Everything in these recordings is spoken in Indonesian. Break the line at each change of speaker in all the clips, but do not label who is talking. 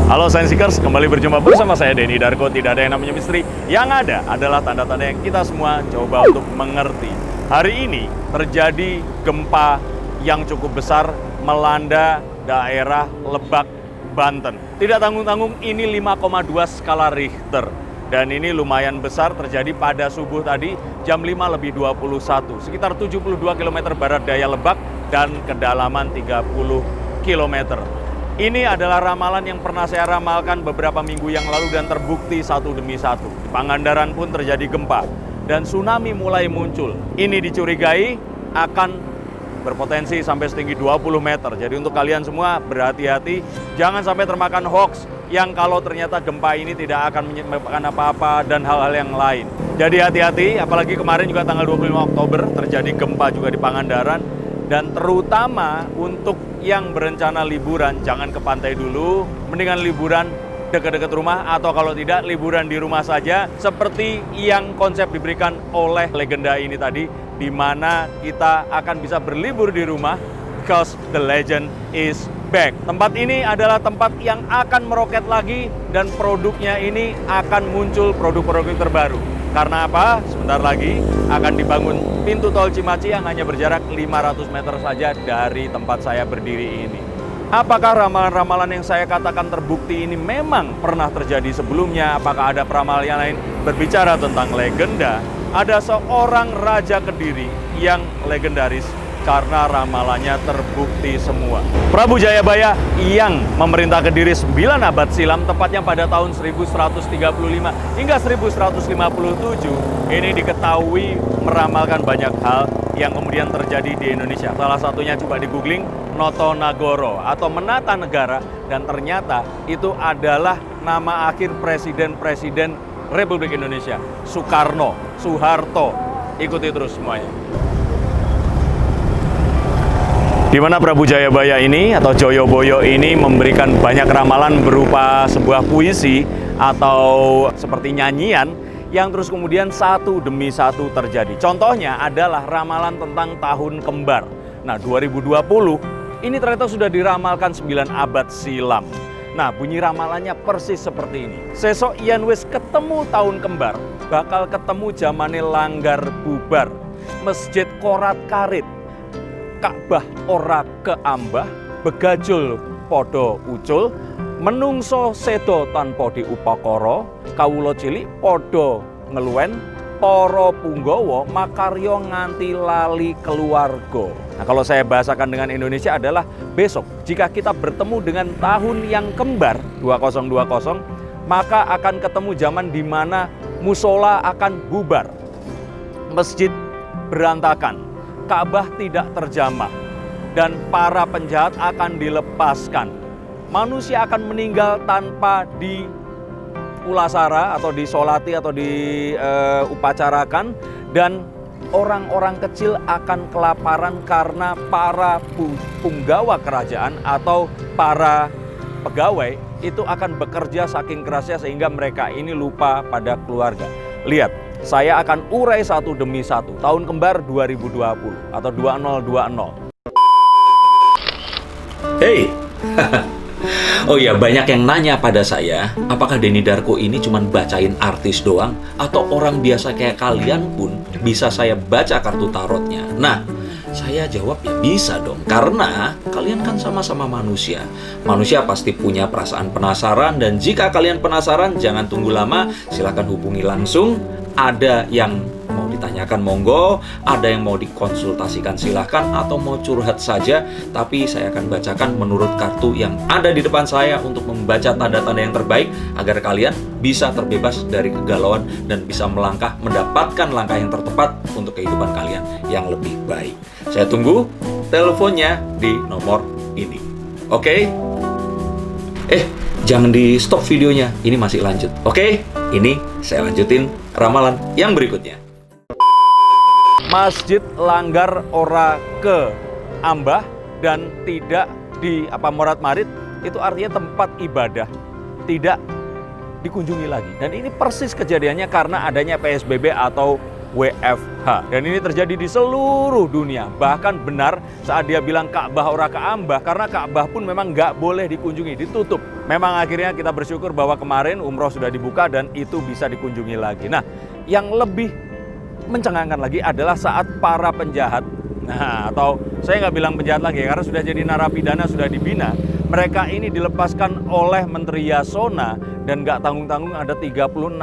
Halo Science Seekers, kembali berjumpa bersama saya Denny Darko. Tidak ada yang namanya misteri, yang ada adalah tanda-tanda yang kita semua coba untuk mengerti. Hari ini terjadi gempa yang cukup besar melanda daerah Lebak, Banten. Tidak tanggung-tanggung, ini 5,2 skala Richter. Dan ini lumayan besar, terjadi pada subuh tadi jam 5:21, sekitar 72 km barat daya Lebak dan kedalaman 30 km. Ini adalah ramalan yang pernah saya ramalkan beberapa minggu yang lalu dan terbukti satu demi satu. Di Pangandaran pun terjadi gempa dan tsunami mulai muncul. Ini dicurigai akan berpotensi sampai setinggi 20 meter. Jadi untuk kalian semua berhati-hati, jangan sampai termakan hoax yang kalau ternyata gempa ini tidak akan menyebabkan apa-apa dan hal-hal yang lain. Jadi hati-hati, apalagi kemarin juga tanggal 25 Oktober terjadi gempa juga di Pangandaran. Dan terutama untuk yang berencana liburan, jangan ke pantai dulu, mendingan liburan dekat-dekat rumah, atau kalau tidak, liburan di rumah saja, seperti yang konsep diberikan oleh legenda ini tadi, di mana kita akan bisa berlibur di rumah, because the legend is back. Tempat ini adalah tempat yang akan meroket lagi, dan produknya ini akan muncul produk-produk terbaru. Karena apa? Sebentar lagi akan dibangun pintu tol Cimaci yang hanya berjarak 500 meter saja dari tempat saya berdiri ini. Apakah ramalan-ramalan yang saya katakan terbukti ini memang pernah terjadi sebelumnya? Apakah ada peramalan yang lain? Berbicara tentang legenda, ada seorang Raja Kediri yang legendaris karena ramalannya terbukti semua. Prabu Jayabaya yang memerintah Kediri 9 abad silam, tepatnya pada tahun 1135 hingga 1157, ini diketahui meramalkan banyak hal yang kemudian terjadi di Indonesia. Salah satunya coba di googling, Noto Nagoro atau Menata Negara, dan ternyata itu adalah nama akhir presiden-presiden Republik Indonesia. Soekarno, Soeharto, ikuti terus semuanya. Di mana Prabu Jayabaya ini atau Joyoboyo ini memberikan banyak ramalan berupa sebuah puisi atau seperti nyanyian yang terus kemudian satu demi satu terjadi. Contohnya adalah ramalan tentang tahun kembar. Nah, 2020 ini ternyata sudah diramalkan 9 abad silam. Nah, bunyi ramalannya persis seperti ini. Sesok yen wis ketemu tahun kembar, bakal ketemu zamane langgar bubar. Masjid korat karit, Ka'bah ora keambah, begajul podo ucul, menungso sedo tanpa diupakara, kawula cilik podo ngeluwen, para punggawa makarya nganti lali keluarga. Nah, kalau saya bahasakan dengan Indonesia adalah besok jika kita bertemu dengan tahun yang kembar 2020, maka akan ketemu zaman di mana musola akan bubar, masjid berantakan, Ka'bah tidak terjamah, dan para penjahat akan dilepaskan. Manusia akan meninggal tanpa diulasara atau disolati atau diupacarakan, dan orang-orang kecil akan kelaparan karena para punggawa kerajaan atau para pegawai itu akan bekerja saking kerasnya sehingga mereka ini lupa pada keluarga. Lihat, saya akan urai satu demi satu. Tahun kembar 2020 atau 2020.
Hey, oh ya, banyak yang nanya pada saya, apakah Denny Darko ini cuma bacain artis doang, atau orang biasa kayak kalian pun bisa saya baca kartu tarotnya? Nah, saya jawab ya bisa dong, karena kalian kan sama-sama manusia. Manusia pasti punya perasaan penasaran, dan jika kalian penasaran, jangan tunggu lama, silakan hubungi langsung. Ada yang mau ditanyakan monggo, ada yang mau dikonsultasikan silahkan, atau mau curhat saja, tapi saya akan bacakan menurut kartu yang ada di depan saya untuk membaca tanda-tanda yang terbaik agar kalian bisa terbebas dari kegalauan dan bisa melangkah mendapatkan langkah yang tertepat untuk kehidupan kalian yang lebih baik. Saya tunggu teleponnya di nomor ini. Oke? Jangan di stop videonya, ini masih lanjut. Oke? Ini saya lanjutin ramalan yang berikutnya.
Masjid langgar ora keambah dan tidak di morat-marit, itu artinya tempat ibadah tidak dikunjungi lagi. Dan ini persis kejadiannya karena adanya PSBB atau WFH. Dan ini terjadi di seluruh dunia. Bahkan benar saat dia bilang Ka'bah ora kaambah, karena Ka'bah pun memang nggak boleh dikunjungi, ditutup. Memang akhirnya kita bersyukur bahwa kemarin umroh sudah dibuka dan itu bisa dikunjungi lagi. Nah, yang lebih mencengangkan lagi adalah saat para penjahat, atau saya nggak bilang penjahat lagi karena sudah jadi narapidana, sudah dibina. Mereka ini dilepaskan oleh Menteri Yasona dan nggak tanggung-tanggung ada 36.000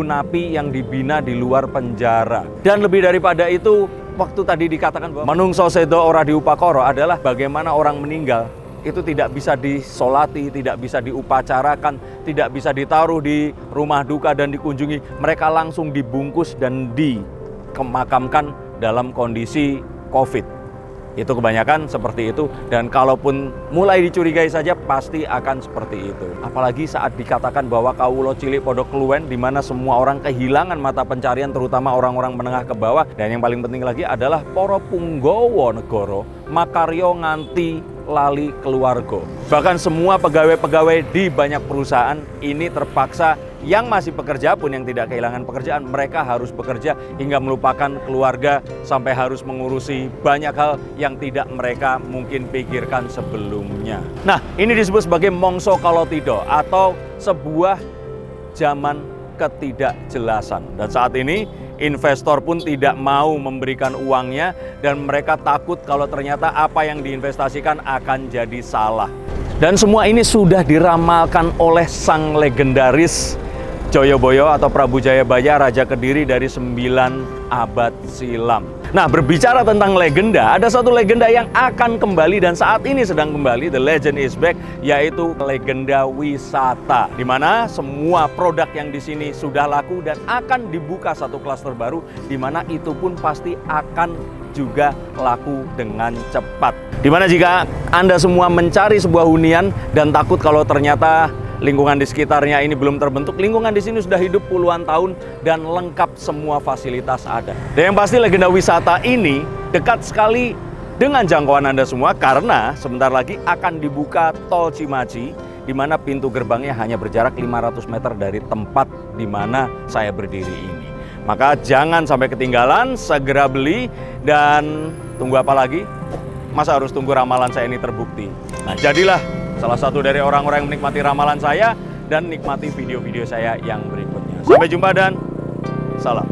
napi yang dibina di luar penjara. Dan lebih daripada itu, waktu tadi dikatakan bahwa manungso sedo ora diupakoro adalah bagaimana orang meninggal itu tidak bisa disolati, tidak bisa diupacarakan, tidak bisa ditaruh di rumah duka dan dikunjungi. Mereka langsung dibungkus dan dikemakamkan dalam kondisi COVID. Itu kebanyakan seperti itu, dan kalaupun mulai dicurigai saja pasti akan seperti itu. Apalagi saat dikatakan bahwa kawulo cilik podok keluwen, di mana semua orang kehilangan mata pencarian, terutama orang-orang menengah ke bawah. Dan yang paling penting lagi adalah para punggawa negara makaryo nganti lali keluarga. Bahkan semua pegawai-pegawai di banyak perusahaan ini terpaksa, yang masih bekerja pun yang tidak kehilangan pekerjaan, mereka harus bekerja hingga melupakan keluarga sampai harus mengurusi banyak hal yang tidak mereka mungkin pikirkan sebelumnya. Nah, ini disebut sebagai mongso kalau tidak, atau sebuah zaman ketidakjelasan. Dan saat ini investor pun tidak mau memberikan uangnya dan mereka takut kalau ternyata apa yang diinvestasikan akan jadi salah. Dan semua ini sudah diramalkan oleh sang legendaris Joyoboyo atau Prabu Jayabaya, Raja Kediri dari 9 abad silam. Nah, berbicara tentang legenda, ada satu legenda yang akan kembali dan saat ini sedang kembali, the legend is back, yaitu legenda wisata. Di mana semua produk yang di sini sudah laku dan akan dibuka satu klaster baru, di mana itu pun pasti akan juga laku dengan cepat. Di mana jika Anda semua mencari sebuah hunian dan takut kalau ternyata lingkungan di sekitarnya ini belum terbentuk, lingkungan di sini sudah hidup puluhan tahun dan lengkap semua fasilitas ada. Dan yang pasti legenda wisata ini dekat sekali dengan jangkauan Anda semua karena sebentar lagi akan dibuka tol Cimaci, di mana pintu gerbangnya hanya berjarak 500 meter dari tempat di mana saya berdiri ini. Maka jangan sampai ketinggalan, segera beli, dan tunggu apa lagi? Masa harus tunggu ramalan saya ini terbukti? Nah, jadilah salah satu dari orang-orang yang menikmati ramalan saya dan nikmati video-video saya yang berikutnya. Sampai jumpa dan salam.